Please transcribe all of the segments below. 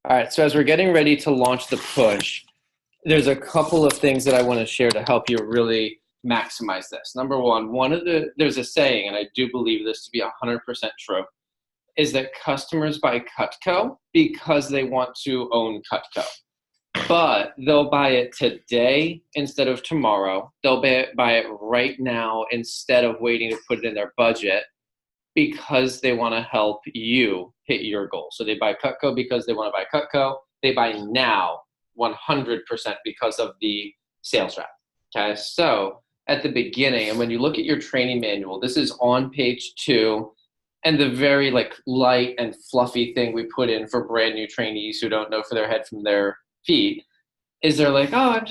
All right, so as we're getting ready to launch the push, there's a couple of things that I want to share to help you really maximize this. Number one, there's a saying, and I do believe this to be 100% true, is that customers buy Cutco because they want to own Cutco. But they'll buy it today instead of tomorrow. They'll buy it right now instead of waiting to put it in their budget because they want to help you hit your goal. So they buy Cutco because they want to buy Cutco. They buy now 100% because of the sales rep. Okay, so at the beginning, and when you look at your training manual, this is on page 2, and the very light and fluffy thing we put in for brand new trainees who don't know for their head from their feet is they're like, oh,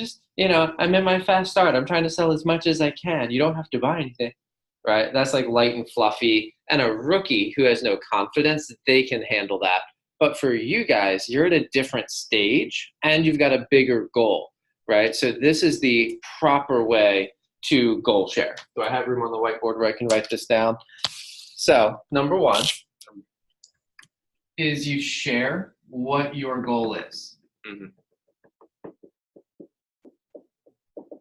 I'm in my fast start. I'm trying to sell as much as I can. You don't have to buy anything, right? That's like light and fluffy. And a rookie who has no confidence, they can handle that. But for you guys, you're at a different stage and you've got a bigger goal, right? So this is the proper way to goal share. Do I have room on the whiteboard where I can write this down? So number one is you share what your goal is. Mm-hmm.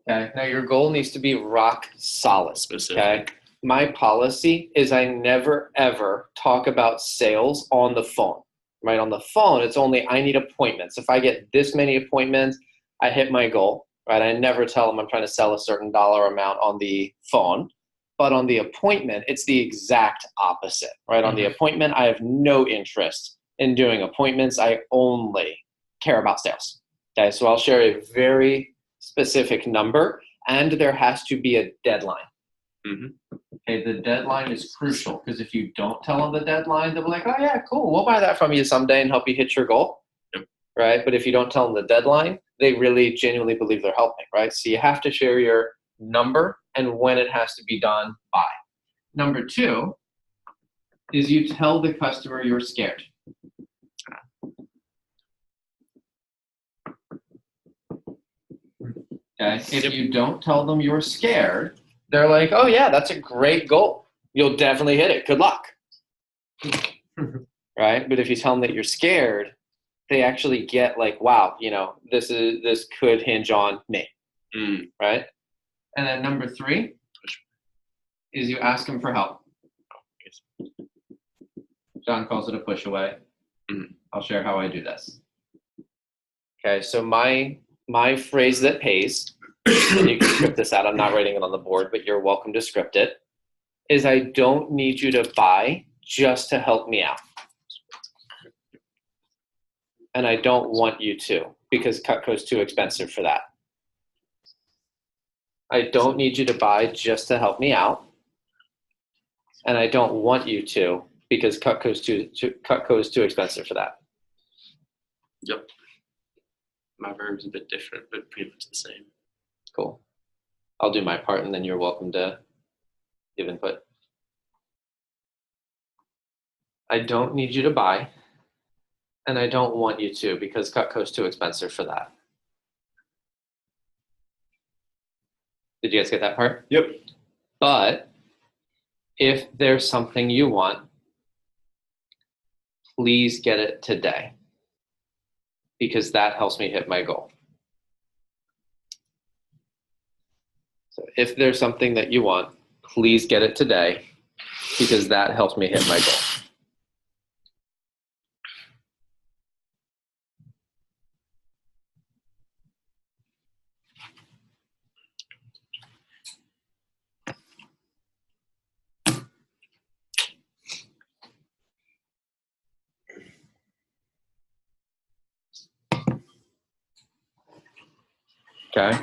Okay. Now your goal needs to be rock solid. Specific. Okay. My policy is I never ever talk about sales on the phone. Right? On the phone, it's only I need appointments. If I get this many appointments, I hit my goal. Right? I never tell them I'm trying to sell a certain dollar amount on the phone. But on the appointment, it's the exact opposite. Right? On the appointment, I have no interest in doing appointments. I only care about sales. Okay. So I'll share a very specific number, and there has to be a deadline. Mm-hmm. Okay, the deadline is crucial because if you don't tell them the deadline, they'll be like, oh yeah, cool, we'll buy that from you someday and help you hit your goal. Yep. Right? But if you don't tell them the deadline, they really genuinely believe they're helping, right? So you have to share your number and when it has to be done by. Number 2 is you tell the customer you're scared. Okay. If you don't tell them you're scared, they're like, oh yeah, that's a great goal. You'll definitely hit it. Good luck. Right? But if you tell them that you're scared, they actually get like, wow, this could hinge on me. Right? And then number 3 is you ask them for help. John calls it a push away. I'll share how I do this. Okay, so my phrase that pays, and you can script this out, I'm not writing it on the board, but you're welcome to script it, is I don't need you to buy just to help me out. And I don't want you to, because Cutco's too expensive for that. I don't need you to buy just to help me out. And I don't want you to, because Cutco's too expensive for that. Yep. My verb's a bit different, but pretty much the same. Cool. I'll do my part, and then you're welcome to give input. I don't need you to buy, and I don't want you to, because Cutco's too expensive for that. Did you guys get that part? Yep. But if there's something you want, please get it today, because that helps me hit my goal. So if there's something that you want, please get it today, because that helps me hit my goal. Okay.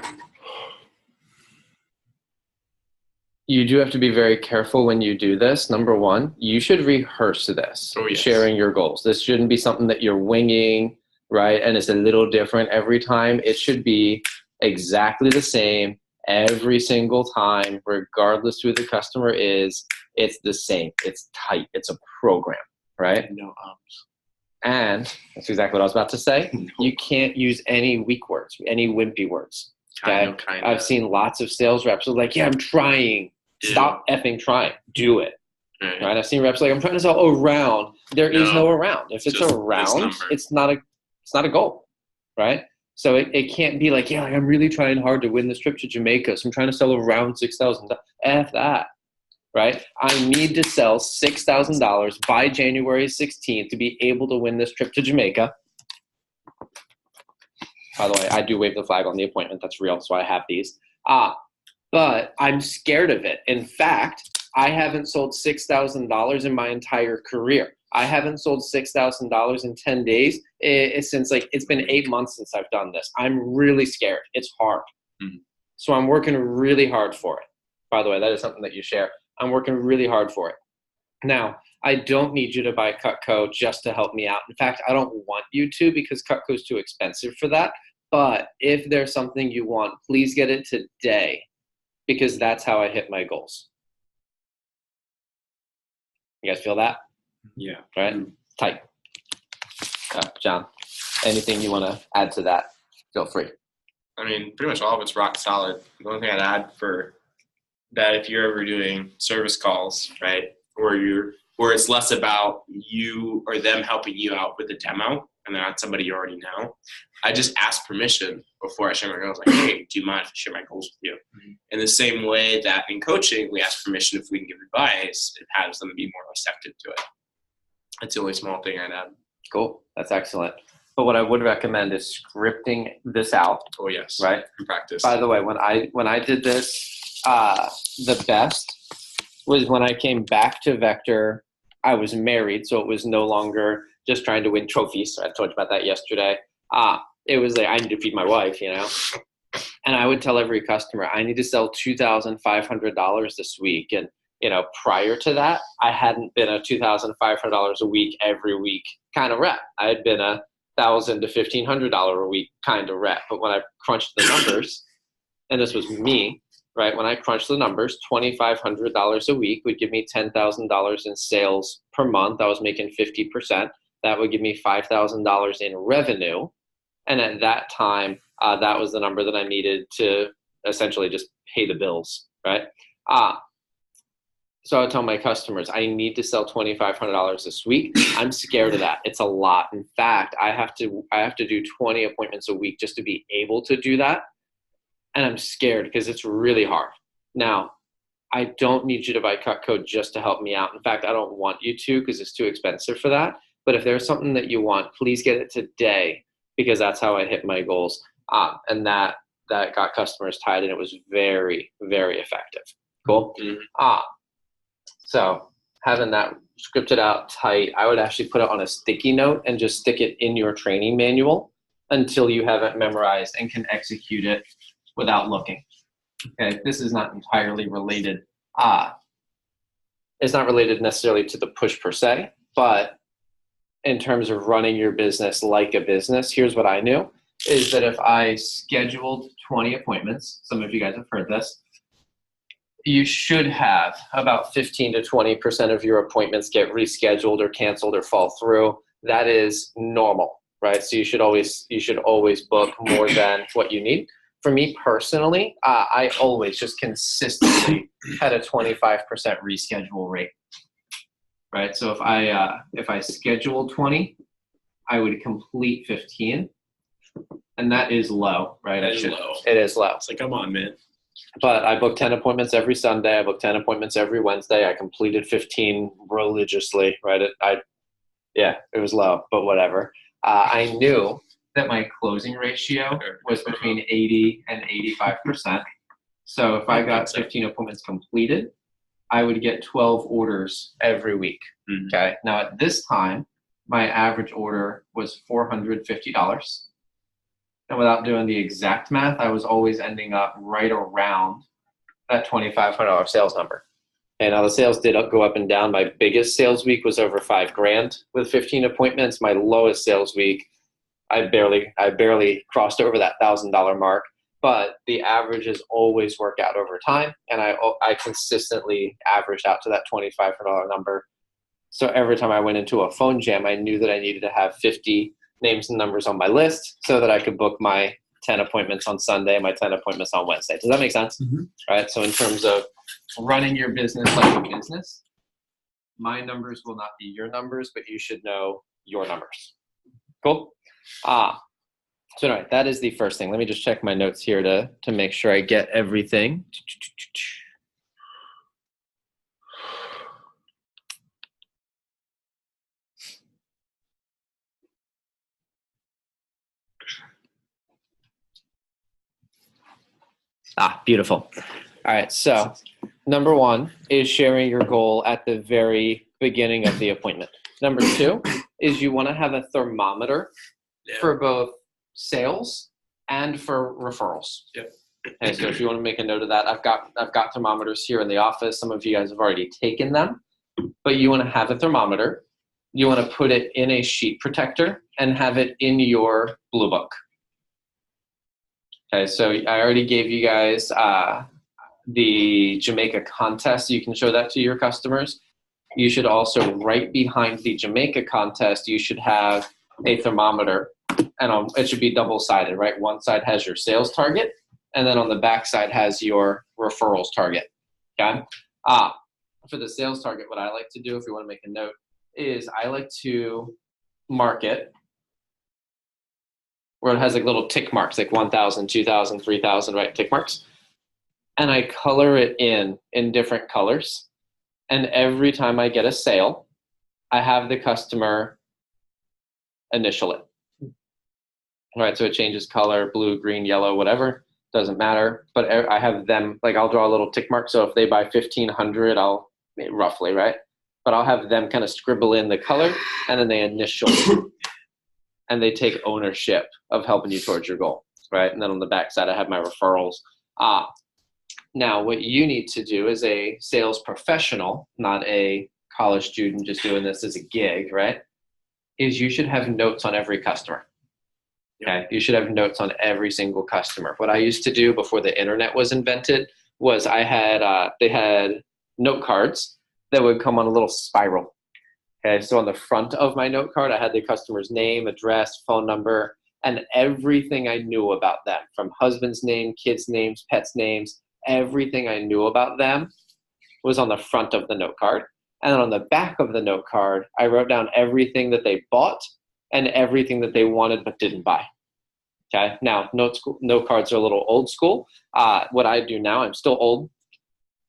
You do have to be very careful when you do this. Number 1, you should rehearse this, sharing your goals. This shouldn't be something that you're winging, right? And it's a little different every time. It should be exactly the same every single time, regardless who the customer is. It's the same. It's tight. It's a program, right? No ups. And that's exactly what I was about to say. You can't use any weak words, any wimpy words. Okay? Kinda. I've seen lots of sales reps who are like, yeah, I'm trying. Stop effing trying. Do it. Right? I've seen reps like, I'm trying to sell around. There is no around. If it's around, it's not a It's not a goal, right? So it can't be like, yeah, I'm really trying hard to win this trip to Jamaica, so I'm trying to sell around $6,000. F that, right? I need to sell $6,000 by January 16th to be able to win this trip to Jamaica. By the way, I do wave the flag on the appointment. That's real, so I have these. But I'm scared of it. In fact, I haven't sold $6,000 in my entire career. I haven't sold $6,000 in 10 days since it's been 8 months since I've done this. I'm really scared. It's hard. Mm-hmm. So I'm working really hard for it. By the way, that is something that you share. I'm working really hard for it. Now, I don't need you to buy Cutco just to help me out. In fact, I don't want you to, because Cutco is too expensive for that. But if there's something you want, please get it today, because that's how I hit my goals. You guys feel that? Yeah. Right? Tight. John, anything you want to add to that? Feel free. I mean, pretty much all of it's rock solid. The only thing I'd add for that, if you're ever doing service calls, right, or it's less about you or them helping you out with the demo, and they're not somebody you already know, I just ask permission before I share my goals. Like, hey, do you mind if I share my goals with you? Mm-hmm. In the same way that in coaching, we ask permission if we can give advice, it has them be more receptive to it. That's the only small thing I'd add. Cool. That's excellent. But what I would recommend is scripting this out. Oh, yes. Right? In practice. By the way, when I did this, the best was when I came back to Vector. I was married, so it was no longer just trying to win trophies. I told you about that yesterday. It was like I need to feed my wife, you know. And I would tell every customer, I need to sell $2,500 this week. And, you know, prior to that, I hadn't been a $2,500 a week every week kind of rep. I had been a $1,000 to $1,500 a week kind of rep. But when I crunched the numbers, and this was me, right? When I crunched the numbers, $2,500 a week would give me $10,000 in sales per month. I was making 50%. That would give me $5,000 in revenue. And at that time, that was the number that I needed to essentially just pay the bills, right? So I would tell my customers, I need to sell $2,500 this week. I'm scared of that. It's a lot. In fact, I have to do 20 appointments a week just to be able to do that. And I'm scared because it's really hard. Now, I don't need you to buy Cutco just to help me out. In fact, I don't want you to, because it's too expensive for that. But if there's something that you want, please get it today, because that's how I hit my goals. And that got customers tied, and it was very, very effective. Cool. Mm-hmm. So having that scripted out tight, I would actually put it on a sticky note and just stick it in your training manual until you have it memorized and can execute it without looking. Okay, this is not entirely related. It's not related necessarily to the push per se, but in terms of running your business like a business, here's what I knew, is that if I scheduled 20 appointments, some of you guys have heard this, you should have about 15 to 20% of your appointments get rescheduled or canceled or fall through. That is normal, right? So you should always book more than what you need. For me personally, I always just consistently had a 25% reschedule rate, right? So if I scheduled 20, I would complete 15, and that is low, right? That is low. It is low. It's like, come on, man. But I booked 10 appointments every Sunday. I booked 10 appointments every Wednesday. I completed 15 religiously, right? It was low, but whatever. I knew that my closing ratio was between 80 and 85%. So if I got 15 appointments completed, I would get 12 orders every week. Mm-hmm. Okay. Now at this time, my average order was $450. And without doing the exact math, I was always ending up right around that $2,500 sales number. And now the sales did go up and down. My biggest sales week was over $5,000 with 15 appointments. My lowest sales week, I barely crossed over that $1,000 mark. But the averages always work out over time, and I consistently averaged out to that $2,500 number. So every time I went into a phone jam, I knew that I needed to have 50 names and numbers on my list so that I could book my 10 appointments on Sunday, my 10 appointments on Wednesday. Does that make sense? Mm-hmm. Right. So in terms of running your business like a business, my numbers will not be your numbers, but you should know your numbers. Cool. So anyway, that is the first thing. Let me just check my notes here to make sure I get everything. Beautiful. All right, so number one is sharing your goal at the very beginning of the appointment. Number two is you want to have a thermometer for both sales and for referrals. Yep. Okay, so if you want to make a note of that, I've got thermometers here in the office. Some of you guys have already taken them, but you want to have a thermometer. You want to put it in a sheet protector and have it in your blue book. Okay, so I already gave you guys the Jamaica contest. You can show that to your customers. You should also, right behind the Jamaica contest, you should have a thermometer, and it should be double-sided, right? One side has your sales target, and then on the back side has your referrals target, okay? For the sales target, what I like to do, if you want to make a note, is I like to mark it where it has like little tick marks, like 1,000, 2,000, 3,000, right? Tick marks. And I color it in different colors. And every time I get a sale, I have the customer initial it. All right, so it changes color, blue, green, yellow, whatever, doesn't matter. But I have them, like I'll draw a little tick mark. So if they buy 1,500, I'll roughly, right? But I'll have them kind of scribble in the color and then they initial and they take ownership of helping you towards your goal, right? And then on the back side, I have my referrals. Now, what you need to do as a sales professional, not a college student just doing this as a gig, right, is you should have notes on every customer. Okay, you should have notes on every single customer. What I used to do before the internet was invented was they had note cards that would come on a little spiral. Okay, so on the front of my note card, I had the customer's name, address, phone number, and everything I knew about them, from husband's name, kids' names, pets' names, everything I knew about them was on the front of the note card. And then on the back of the note card, I wrote down everything that they bought and everything that they wanted but didn't buy. Okay, now note cards are a little old school. What I do now, I'm still old,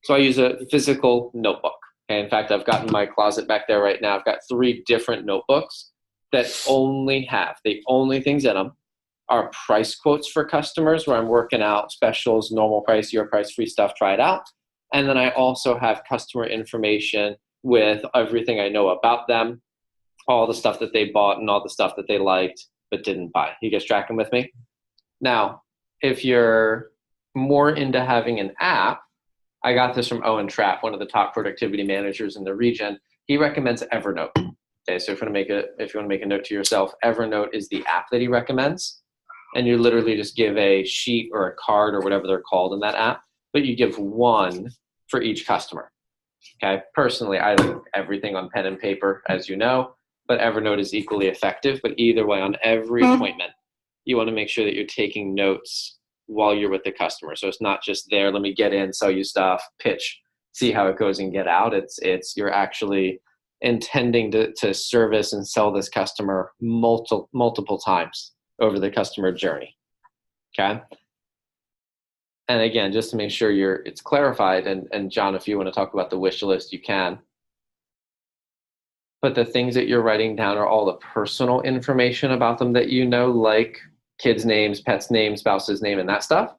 so I use a physical notebook. Okay, in fact, I've got in my closet back there right now, I've got 3 different notebooks that the only things in them are price quotes for customers where I'm working out specials, normal price, your price, free stuff, try it out. And then I also have customer information with everything I know about them, all the stuff that they bought and all the stuff that they liked but didn't buy. You guys tracking with me? Now, if you're more into having an app, I got this from Owen Trapp, one of the top productivity managers in the region. He recommends Evernote. Okay, so if you want to make a note to yourself, Evernote is the app that he recommends. And you literally just give a sheet or a card or whatever they're called in that app, but you give one for each customer. Okay, personally, I like everything on pen and paper, as you know, but Evernote is equally effective. But either way, on every appointment, you want to make sure that you're taking notes while you're with the customer. So it's not just there, let me get in, sell you stuff, pitch, see how it goes and get out. It's you're actually intending to service and sell this customer multiple times over the customer journey. Okay. And again, just to make sure it's clarified, and John, if you want to talk about the wish list, you can. But the things that you're writing down are all the personal information about them that you know, like kids' names, pets' names, spouse's name, and that stuff.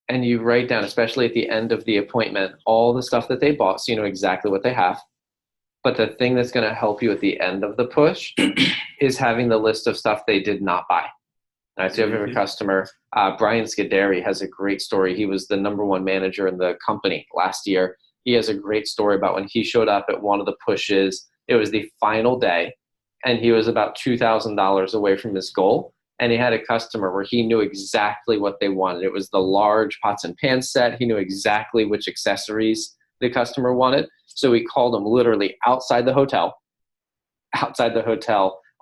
And you write down, especially at the end of the appointment, all the stuff that they bought, so you know exactly what they have. But the thing that's going to help you at the end of the push is having the list of stuff they did not buy. All right, so you have a customer, Brian Scuderi has a great story. He was the #1 manager in the company last year. He has a great story about when he showed up at one of the pushes. It was the final day, and he was about $2,000 away from his goal. And he had a customer where he knew exactly what they wanted. It was the large pots and pans set. He knew exactly which accessories the customer wanted. So he called him literally outside the hotel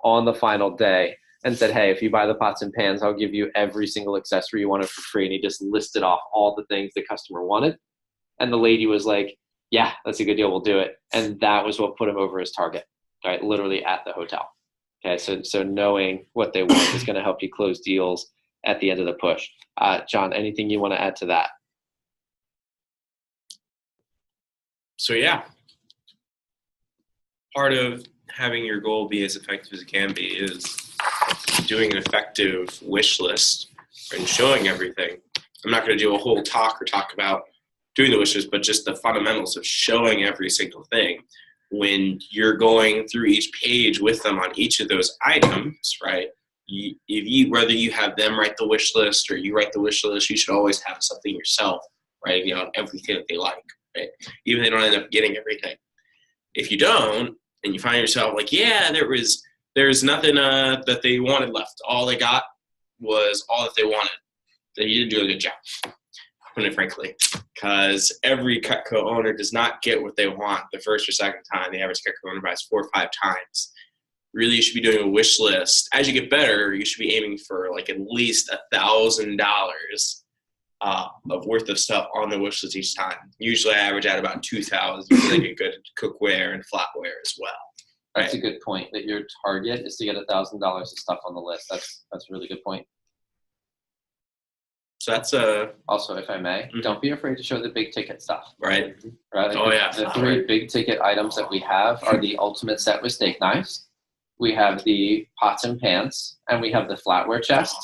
on the final day and said, hey, if you buy the pots and pans, I'll give you every single accessory you wanted for free. And he just listed off all the things the customer wanted. And the lady was like, yeah, that's a good deal. We'll do it. And that was what put him over his target, right? Literally at the hotel. Okay, so knowing what they want is going to help you close deals at the end of the push. John, anything you want to add to that? So yeah, part of having your goal be as effective as it can be is doing an effective wish list and showing everything. I'm not going to do a whole talk about doing the wish list, but just the fundamentals of showing every single thing. When you're going through each page with them on each of those items, right? Whether you have them write the wish list or you write the wish list, you should always have something yourself writing down everything that they like, right? Even if they don't end up getting everything. If you don't, and you find yourself like, yeah, there's nothing that they wanted left. All they got was all that they wanted. Then you didn't do a good job, frankly, because every Cutco owner does not get what they want the first or second time. The average Cutco owner buys 4 or 5 times. Really, you should be doing a wish list. As you get better, you should be aiming for like at least $1,000 of worth of stuff on the wish list each time. Usually, I average out about 2,000 to get good cookware and flatware as well. That's a good point. That your target is to get $1,000 of stuff on the list. That's a really good point. So that's also, if I may, don't be afraid to show the big ticket stuff. Right. Right. Oh yeah. The 3 big ticket items that we have are the ultimate set with steak knives. We have the pots and pans, and we have the flatware chest.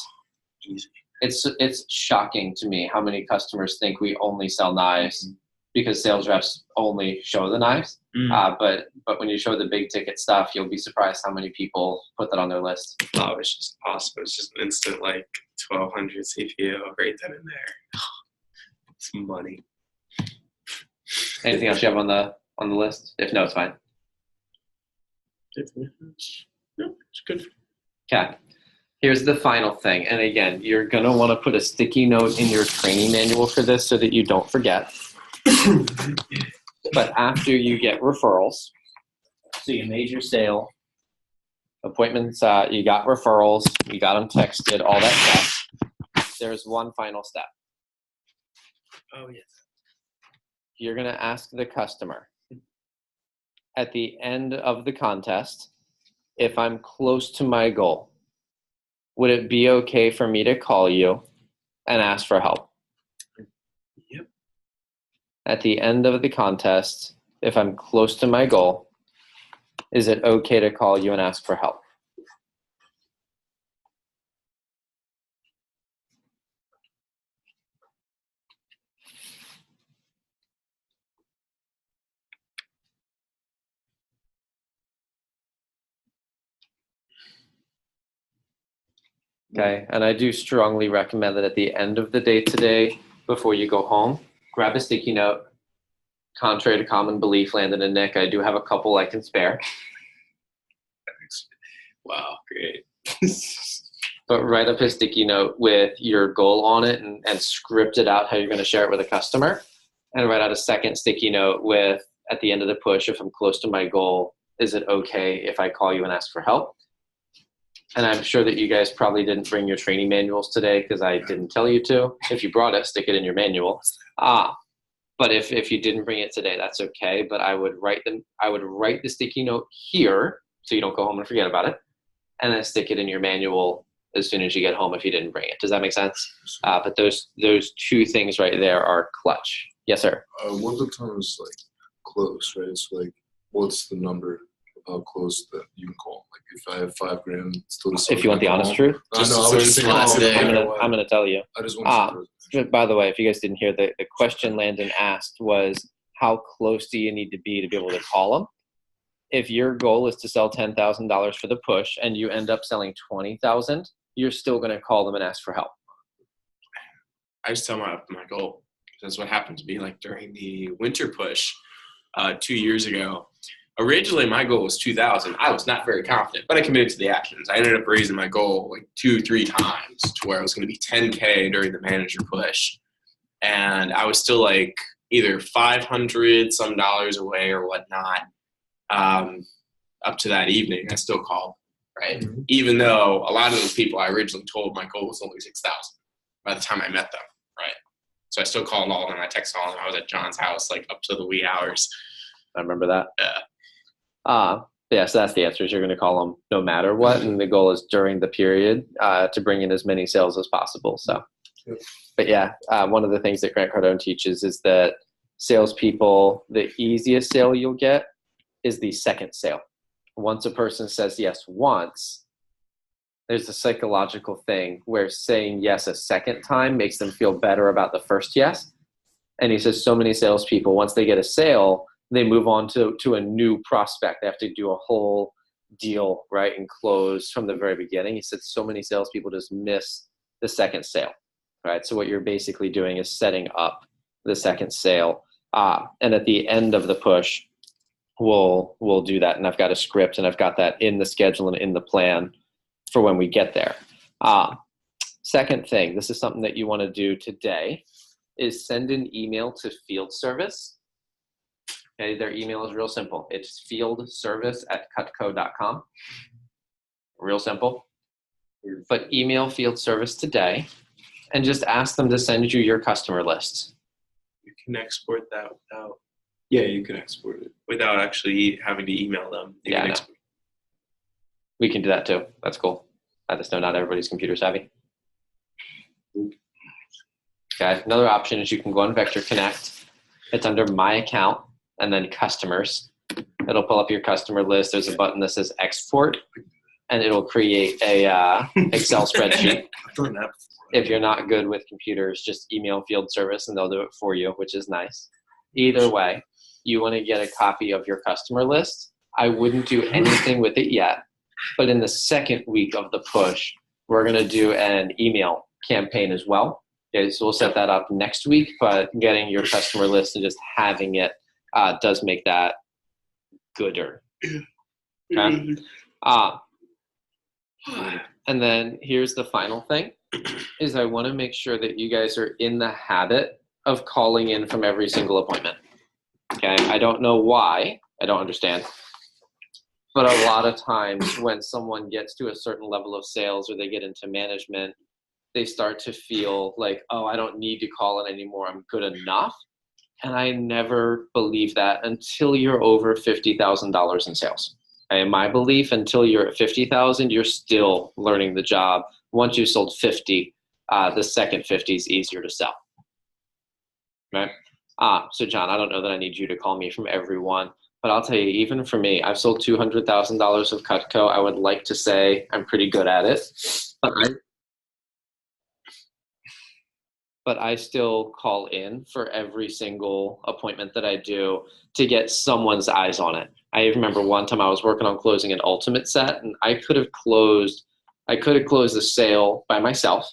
Easy. It's shocking to me how many customers think we only sell knives because sales reps only show the knives. But when you show the big ticket stuff, you'll be surprised how many people put that on their list. Oh, it's just awesome. It's just an instant like 1,200 CPU right then and there. It's money. Anything else you have on the list? If no, it's fine. No, it's good. Okay. Here's the final thing. And again, you're going to want to put a sticky note in your training manual for this so that you don't forget. But after you get referrals, so you made your sale, appointments, you got referrals, you got them texted, all that stuff, there's one final step. Oh, yes. You're going to ask the customer at the end of the contest, if I'm close to my goal, would it be okay for me to call you and ask for help? Yep. At the end of the contest, if I'm close to my goal, is it okay to call you and ask for help? Okay, and I do strongly recommend that at the end of the day today, before you go home, grab a sticky note. Contrary to common belief, Landon and Nick, I do have a couple I can spare. Wow, great. But write up a sticky note with your goal on it and script it out how you're going to share it with a customer. And write out a second sticky note with, at the end of the push, if I'm close to my goal, is it okay if I call you and ask for help? And I'm sure that you guys probably didn't bring your training manuals today because I didn't tell you to. If you brought it, stick it in your manual. But if you didn't bring it today, that's okay. But I would write the sticky note here so you don't go home and forget about it, and then stick it in your manual as soon as you get home if you didn't bring it. Does that make sense? But those 2 things right there are clutch. Yes, sir. What the term is like close, right? It's like, what's the number of how close that you can call? Like if I have $5,000, still to If you want the honest truth, I know. I was just last day. I'm gonna tell you. I just want to. By the way, if you guys didn't hear, the question Landon asked was, how close do you need to be able to call them? If your goal is to sell $10,000 for the push and you end up selling $20,000, you're still going to call them and ask for help. I just tell my goal. That's what happened to me like during the winter push 2 years ago. Originally, my goal was 2,000. I was not very confident, but I committed to the actions. I ended up raising my goal like 2-3 times to where I was going to be 10K during the manager push. And I was still like either 500 some dollars away or whatnot. Up to that evening, I still called, right? Mm-hmm. Even though a lot of those people I originally told my goal was only 6,000 by the time I met them, right? So I still called all of them. I texted all of them. I was at John's house like up to the wee hours. I remember that. Yeah. Yeah, so that's the answer is you're going to call them no matter what. And the goal is during the period to bring in as many sales as possible. So, Yep. but yeah, one of the things that Grant Cardone teaches is that salespeople, the easiest sale you'll get is the second sale. Once a person says yes once, there's a psychological thing where saying yes a second time makes them feel better about the first yes. And he says so many salespeople, once they get a sale, they move on to a new prospect. They have to do a whole deal, right, and close from the very beginning. He said so many salespeople just miss the second sale, right? So what you're basically doing is setting up the second sale. And at the end of the push, we'll do that. And I've got a script, and I've got that in the schedule and in the plan for when we get there. Second thing, this is something that you want to do today, is send an email to field service. Okay, their email is real simple. It's fieldservice@cutco.com. Real simple. But email field service today and just ask them to send you your customer list. You can export that Yeah, you can export it. without actually having to email them. You Yeah, I can know. export. We can do that too. That's cool. I just know not everybody's computer savvy. Okay, another option is you can go on Vector Connect. It's under My Account and then Customers. It'll pull up your customer list. There's a button that says Export, and it'll create a Excel spreadsheet. I've done that before. If you're not good with computers, just email field service and they'll do it for you, which is nice. Either way, you want to get a copy of your customer list. I wouldn't do anything with it yet, but in the second week of the push, we're going to do an email campaign as well. Okay, so we'll set that up next week, but getting your customer list and just having it does make that gooder. Okay? And then here's the final thing, is I want to make sure that you guys are in the habit of calling in from every single appointment. Okay, I don't know why, I don't understand. But a lot of times when someone gets to a certain level of sales or they get into management, they start to feel like, oh, I don't need to call in anymore, I'm good enough. And I never believe that until you're over $50,000 in sales. And my belief, until you're at 50,000, you're still learning the job. Once you sold 50, the second 50 is easier to sell. Right? So John, I don't know that I need you to call me from everyone, but I'll tell you, even for me, I've sold $200,000 of Cutco. I would like to say I'm pretty good at it, but I still call in for every single appointment that I do to get someone's eyes on it. I remember one time I was working on closing an ultimate set, and I could have closed the sale by myself,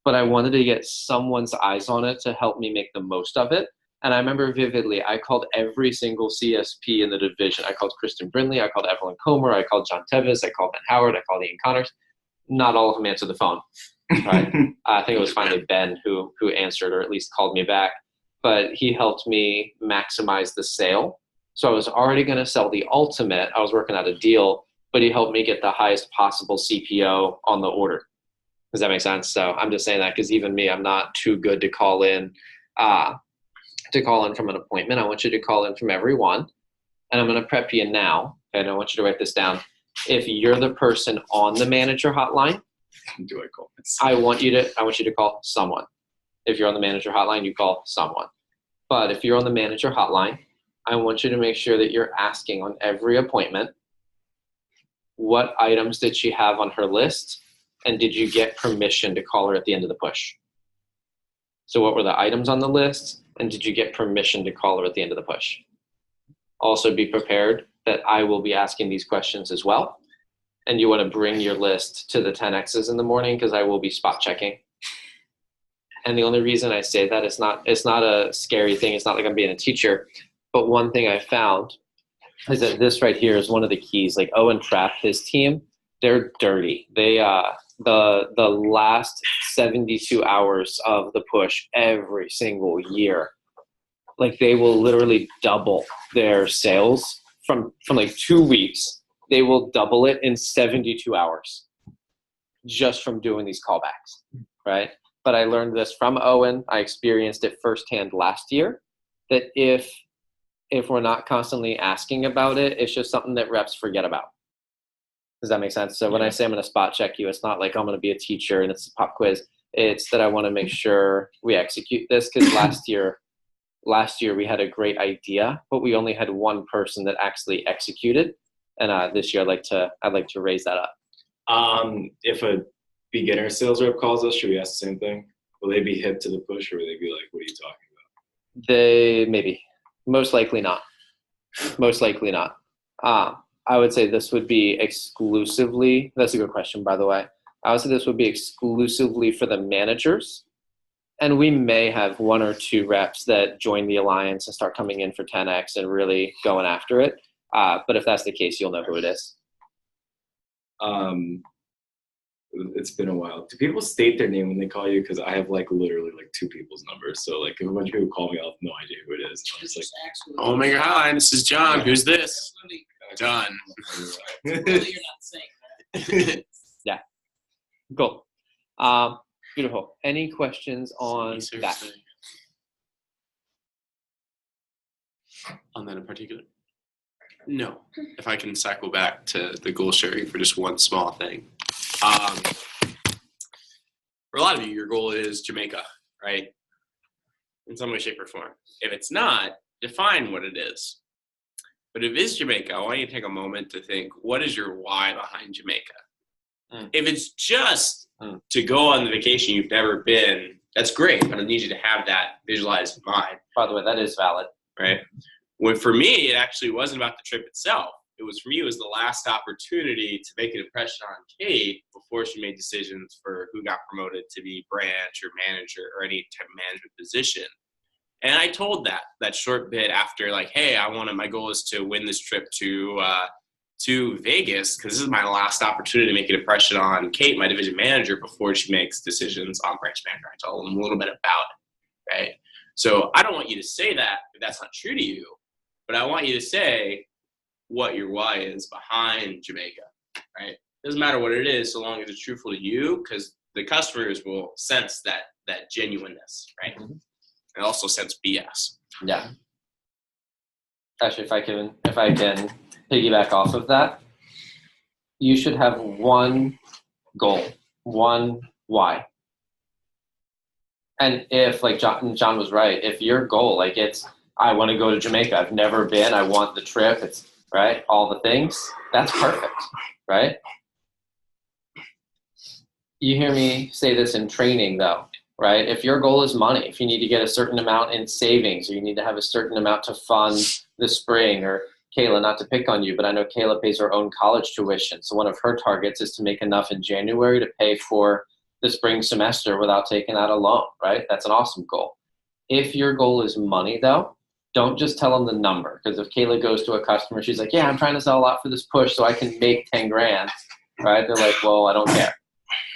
but I wanted to get someone's eyes on it to help me make the most of it. And I remember vividly, I called every single CSP in the division. I called Kristen Brindley, I called Evelyn Comer, I called John Tevis, I called Ben Howard, I called Ian Connors. Not all of them answered the phone. Right? I think it was finally Ben who answered, or at least called me back. But he helped me maximize the sale. So I was already going to sell the ultimate. I was working out a deal, but he helped me get the highest possible CPO on the order. Does that make sense? So I'm just saying that because even me, I'm not too good to call in from an appointment. I want you to call in from every one. And I'm going to prep you now, and I want you to write this down. If you're the person on the manager hotline, Do I call this? I want you to call someone. If you're on the manager hotline, you call someone. But if you're on the manager hotline, I want you to make sure that you're asking on every appointment, what items did she have on her list? And did you get permission to call her at the end of the push? So what were the items on the list? And did you get permission to call her at the end of the push? Also be prepared that I will be asking these questions as well. And you want to bring your list to the 10Xs in the morning because I will be spot checking. And the only reason I say that, it's not a scary thing. It's not like I'm being a teacher. But one thing I found is that this right here is one of the keys. Like Owen Trapp, his team, they're dirty. They the last 72 hours of the push every single year, like they will literally double their sales from like 2 weeks. They will double it in 72 hours just from doing these callbacks, right? But I learned this from Owen. I experienced it firsthand last year, that if if we're not constantly asking about it, it's just something that reps forget about. Does that make sense? So when I say I'm going to spot check you, it's not like I'm going to be a teacher and it's a pop quiz. It's that I want to make sure we execute this, because last year we had a great idea, but we only had one person that actually executed. And this year I'd like to raise that up. If a beginner sales rep calls us, should we ask the same thing? Will they be hip to the push, or will they be like, what are you talking about? They maybe, most likely not. Most likely not. I would say this would be exclusively, that's a good question, by the way. I would say this would be exclusively for the managers. And we may have one or two reps that join the alliance and start coming in for 10X and really going after it. But if that's the case, you'll know who it is. It's been a while. Do people state their name when they call you? Because I have like literally like two people's numbers. So like if a bunch of people call me, I'll have no idea who it is. I'm just like, Omega High, this is John. Who's this? John. You're not saying Yeah. Cool. Beautiful. Any questions on that? On that in particular? No. If I can cycle back to the goal sharing for just one small thing. For a lot of you, your goal is Jamaica, right? In some way, shape, or form. If it's not, define what it is. But if it is Jamaica, I want you to take a moment to think, what is your why behind Jamaica? If it's just to go on the vacation you've never been, that's great, but I need you to have that visualized in mind. By the way, that is valid. Right? When for me, it actually wasn't about the trip itself. It was, for me, it was the last opportunity to make an impression on Kate before she made decisions for who got promoted to be branch or manager or any type of management position. And I told that short bit after, like, hey, my goal is to win this trip to Vegas, because this is my last opportunity to make an impression on Kate, my division manager, before she makes decisions on branch manager. I told them a little bit about it, right? So I don't want you to say that if that's not true to you, but I want you to say what your why is behind Jamaica, right? Doesn't matter what it is, so long as it's truthful to you, because the customers will sense that genuineness, right? Mm-hmm. And also sense BS. Yeah. Actually, if I can piggyback off of that, you should have one goal, one why. And if, like John was right, if your goal, like it's, I want to go to Jamaica, I've never been, I want the trip, it's right, all the things, that's perfect, right? You hear me say this in training though, right? If your goal is money, if you need to get a certain amount in savings, or you need to have a certain amount to fund the spring, or Kayla, not to pick on you, but I know Kayla pays her own college tuition. So one of her targets is to make enough in January to pay for the spring semester without taking out a loan, right? That's an awesome goal. If your goal is money though, don't just tell them the number. Because if Kayla goes to a customer, she's like, yeah, I'm trying to sell a lot for this push so I can make 10 grand, right? They're like, well, I don't care,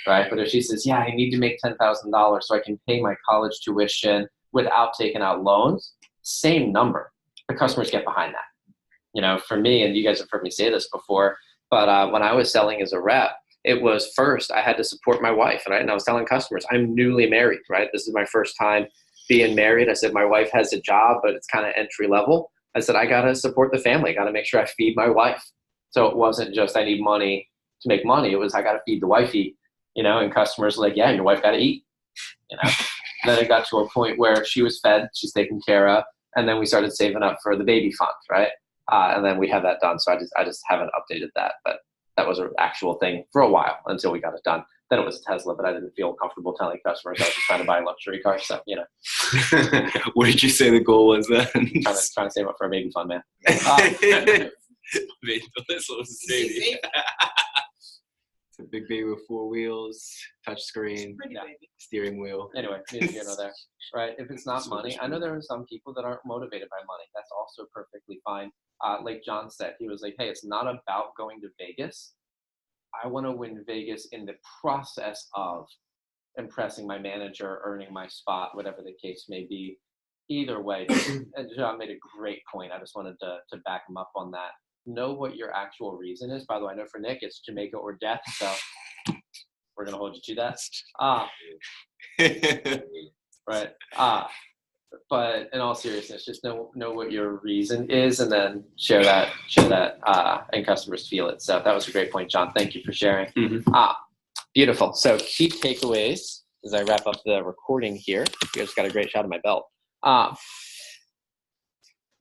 right? But if she says, yeah, I need to make $10,000 so I can pay my college tuition without taking out loans, same number. The customers get behind that. You know, for me, and you guys have heard me say this before, but when I was selling as a rep, it was first I had to support my wife, right? And I was telling customers, I'm newly married, right? This is my first time being married. I said, my wife has a job, but it's kind of entry level. I said, I got to support the family. I got to make sure I feed my wife. So it wasn't just I need money to make money. It was I got to feed the wifey, you know, and customers were like, yeah, your wife got to eat, you know. Then it got to a point where she was fed, she's taken care of, and then we started saving up for the baby fund, right? And then we had that done. So I just haven't updated that, but that was an actual thing for a while until we got it done. Then it was a Tesla, but I didn't feel comfortable telling customers I was just trying to buy a luxury car. So, you know. What did you say the goal was then? trying to save up for a baby fund, man. This was a baby. It's a big baby with 4 wheels, touch screen, steering wheel. Anyway, neither here nor there, right? If it's not money, I know there are some people that aren't motivated by money. That's also perfectly fine. Like John said, he was like, hey, it's not about going to Vegas. I want to win Vegas in the process of impressing my manager, earning my spot, whatever the case may be. Either way, and John made a great point. I just wanted to back him up on that. Know what your actual reason is. By the way, I know for Nick, it's Jamaica or death, so we're going to hold you to that. Right. but in all seriousness, just know what your reason is, and then share that, and customers feel it. So that was a great point, John. Thank you for sharing. Beautiful. So key takeaways as I wrap up the recording here. You guys got a great shot of my belt.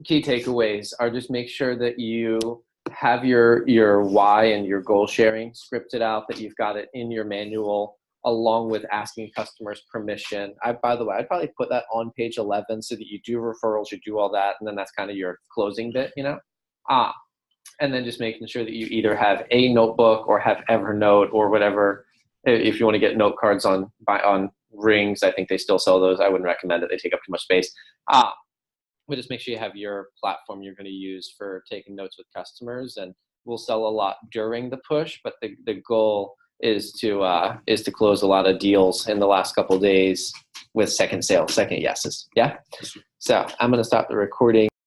Key takeaways are just make sure that you have your why and your goal sharing scripted out, that you've got it in your manual, along with asking customers permission. By the way, I'd probably put that on page 11 so that you do referrals, you do all that, and then that's kind of your closing bit, and then just making sure that you either have a notebook or have Evernote or whatever. If you want to get note cards on rings, I think they still sell those. I wouldn't recommend it. They take up too much space. But just make sure you have your platform you're going to use for taking notes with customers, and we'll sell a lot during the push, but the goal is to close a lot of deals in the last couple of days with second sales, second yeses. Yeah. So I'm going to stop the recording.